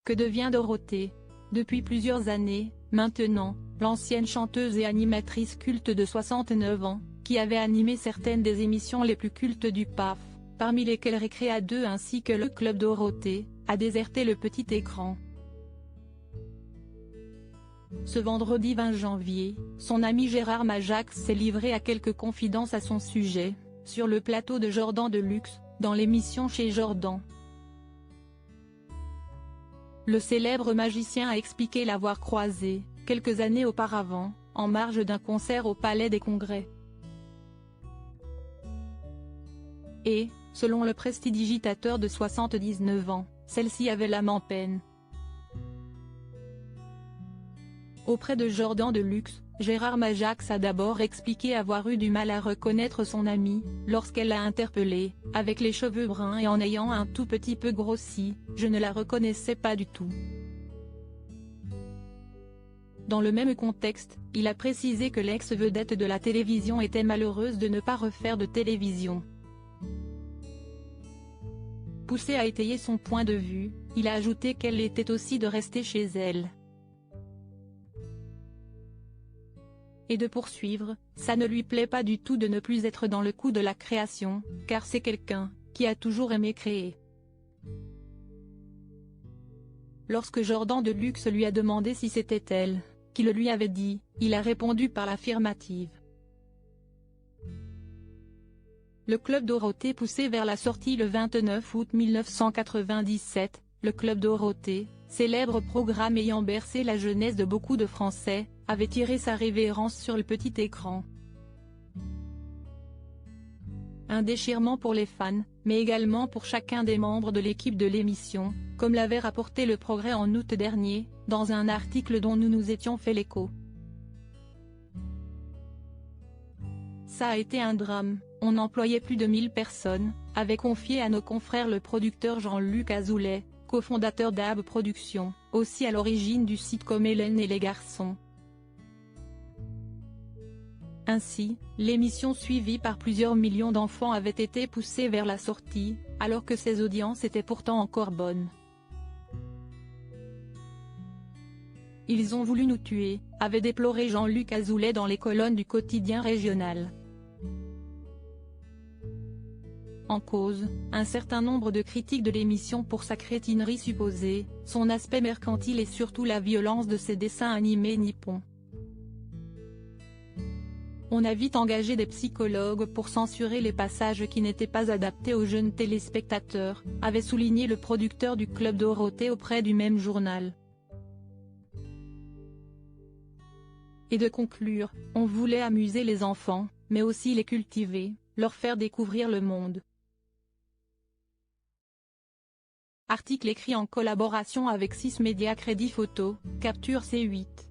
Que devient Dorothée? Depuis plusieurs années, maintenant, l'ancienne chanteuse et animatrice culte de 69 ans, qui avait animé certaines des émissions les plus cultes du PAF, parmi lesquelles Récréa 2 ainsi que le Club Dorothée, a déserté le petit écran. Ce vendredi 20 janvier, son ami Gérard Majax s'est livré à quelques confidences à son sujet, sur le plateau de Jordan Deluxe, dans l'émission Chez Jordan. Le célèbre magicien a expliqué l'avoir croisé, quelques années auparavant, en marge d'un concert au Palais des Congrès. Et, selon le prestidigitateur de 79 ans, celle-ci avait l'âme en peine. Auprès de Jordan Deluxe, Gérard Majax a d'abord expliqué avoir eu du mal à reconnaître son amie, lorsqu'elle l'a interpellé, avec les cheveux bruns et en ayant un tout petit peu grossi, je ne la reconnaissais pas du tout. Dans le même contexte, il a précisé que l'ex-vedette de la télévision était malheureuse de ne pas refaire de télévision. Poussé à étayer son point de vue, il a ajouté qu'elle était aussi de rester chez elle. Et de poursuivre, ça ne lui plaît pas du tout de ne plus être dans le coup de la création, car c'est quelqu'un qui a toujours aimé créer. Lorsque Jordan Deluxe lui a demandé si c'était elle qui le lui avait dit, il a répondu par l'affirmative. Le Club Dorothée poussé vers la sortie le 29 août 1997, le Club Dorothée, célèbre programme ayant bercé la jeunesse de beaucoup de Français, avait tiré sa révérence sur le petit écran. Un déchirement pour les fans, mais également pour chacun des membres de l'équipe de l'émission, comme l'avait rapporté Le Progrès en août dernier, dans un article dont nous nous étions fait l'écho. Ça a été un drame, on employait plus de 1000 personnes, avait confié à nos confrères le producteur Jean-Luc Azoulay, cofondateur d'AB Productions, aussi à l'origine du sitcom Hélène et les garçons. Ainsi, l'émission suivie par plusieurs millions d'enfants avait été poussée vers la sortie, alors que ses audiences étaient pourtant encore bonnes. Ils ont voulu nous tuer, avait déploré Jean-Luc Azoulay dans les colonnes du quotidien régional. En cause, un certain nombre de critiques de l'émission pour sa crétinerie supposée, son aspect mercantile et surtout la violence de ses dessins animés nippons. On a vite engagé des psychologues pour censurer les passages qui n'étaient pas adaptés aux jeunes téléspectateurs, avait souligné le producteur du Club Dorothée auprès du même journal. Et de conclure, on voulait amuser les enfants, mais aussi les cultiver, leur faire découvrir le monde. Article écrit en collaboration avec 6 Médias Crédit Photo, Capture C8.